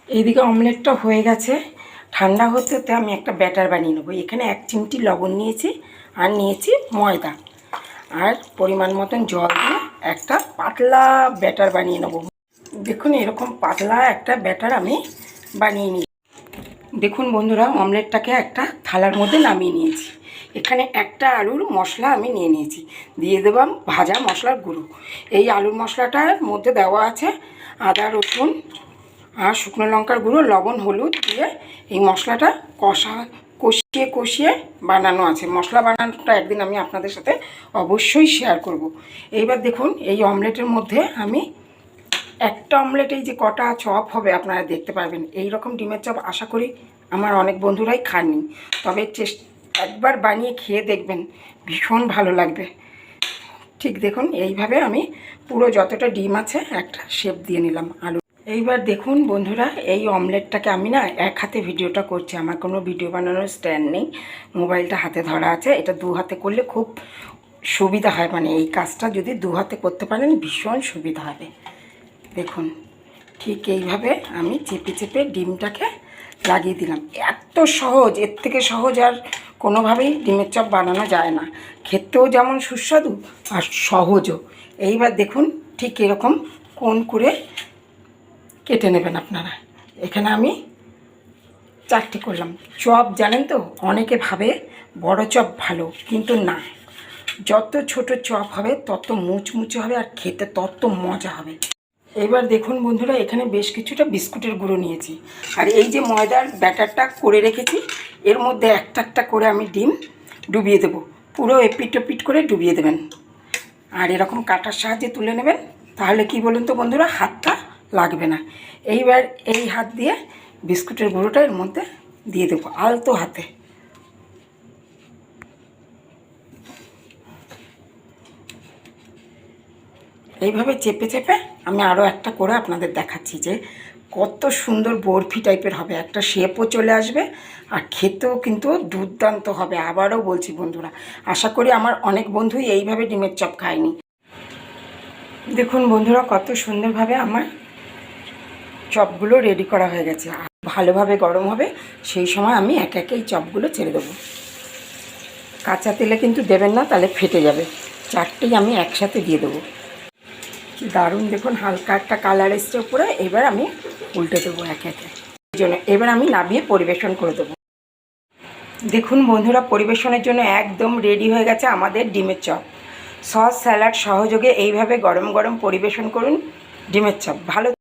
এইদিকে অমলেটটা হয়ে গেছে। ঠান্ডা হতে হতে আমি একটা ব্যাটার বানিয়ে নেবো। এখানে 1 চিমটি লবণ নিয়েছি, আর নিয়েছি ময়দা, আর পরিমাণ মতন জল দিয়ে একটা পাতলা ব্যাটার বানিয়ে নেবো। দেখুন এরকম পাতলা একটা ব্যাটার আমি বানিয়ে নিই। দেখুন বন্ধুরা, অমলেটটাকে একটা থালার মধ্যে নামিয়ে নিয়েছি। এখানে একটা আলুর মশলা আমি নিয়ে নিয়েছি, দিয়ে দেবাম ভাজা মশলার গুঁড়ো। এই আলুর মশলাটার মধ্যে দেওয়া আছে আদা, রসুন আর শুকনো লঙ্কার গুঁড়ো, লবণ, হলুদ দিয়ে এই মশলাটা কষিয়ে বানানো আছে। মশলা বানানোটা একদিন আমি আপনাদের সাথে অবশ্যই শেয়ার করব। এইবার দেখুন এই অমলেটের মধ্যে আমি একটা অমলেটেই যে কটা চপ হবে আপনারা দেখতে পারবেন। এই রকম ডিমের চপ আশা করি আমার অনেক বন্ধুরাই খাননি, তবে একবার বানিয়ে খেয়ে দেখবেন, ভীষণ ভালো লাগবে। ঠিক দেখুন এইভাবে আমি পুরো যতটা ডিম আছে একটা শেপ দিয়ে নিলাম আলু। এইবার দেখুন বন্ধুরা, এই অমলেটটাকে আমি না এক হাতে ভিডিওটা করছি, আমার কোনো ভিডিও বানানোর স্ট্যান্ড নেই, মোবাইলটা হাতে ধরা আছে। এটা 2 হাতে করলে খুব সুবিধা হয়, মানে এই কাজটা যদি 2 হাতে করতে পারেন ভীষণ সুবিধা হবে। দেখুন ঠিক এইভাবে আমি চেপে চেপে ডিমটাকে লাগিয়ে দিলাম। এত সহজ, এর থেকে সহজ আর কোনোভাবেই ডিমের চপ বানানো যায় না। খেতেও যেমন সুস্বাদু আর সহজও। এইবার দেখুন ঠিক এরকম কোণ করে কেটে নেবেন আপনারা। এখানে আমি 4টে করলাম। চপ জানেন তো, অনেকে ভাবে বড় চপ ভালো, কিন্তু না, যত ছোট চপ হবে তত মুচমুচে হবে আর খেতে তত মজা হবে। এবার দেখুন বন্ধুরা, এখানে বেশ কিছুটা বিস্কুটের গুঁড়ো নিয়েছি, আর এই যে ময়দার ব্যাটারটা করে রেখেছি এর মধ্যে একটা একটা করে আমি ডিম ডুবিয়ে দেবো। পুরো এপিট ওপিট করে ডুবিয়ে দেবেন, আর এরকম কাটার সাহায্যে তুলে নেবেন। তাহলে কি বলুন তো বন্ধুরা, হাতটা লাগবে না। এইবার এই হাত দিয়ে বিস্কুটের গুঁড়োটা এর মধ্যে দিয়ে দেবো আলতো হাতে। এইভাবে চেপে চেপে আমি আরও একটা করে আপনাদের দেখাচ্ছি যে কত সুন্দর বরফি টাইপের হবে, একটা শেপও চলে আসবে আর খেতেও কিন্তু দুর্দান্ত হবে। আবারও বলছি বন্ধুরা, আশা করি আমার অনেক বন্ধুই এইভাবে ডিমের চপ খায়নি। দেখুন বন্ধুরা, কত সুন্দরভাবে আমার চপগুলো রেডি করা হয়ে গেছে। ভালোভাবে গরম হবে, সেই সময় আমি একে একে এই চপগুলো ছেড়ে দেবো। কাঁচা তেলে কিন্তু দেবেন না, তাহলে ফেটে যাবে। 4টেই আমি একসাথে দিয়ে দেবো। দারুণ দেখুন হালকা একটা কালার এসছে উপরে। এবার আমি উল্টে দেবো একে একে। এই জন্য এবার আমি নামিয়ে পরিবেশন করে দেবো। দেখুন বন্ধুরা, পরিবেশনের জন্য একদম রেডি হয়ে গেছে আমাদের ডিমের চপ। সস, স্যালাড সহযোগে এইভাবে গরম গরম পরিবেশন করুন ডিমের চপ। ভালো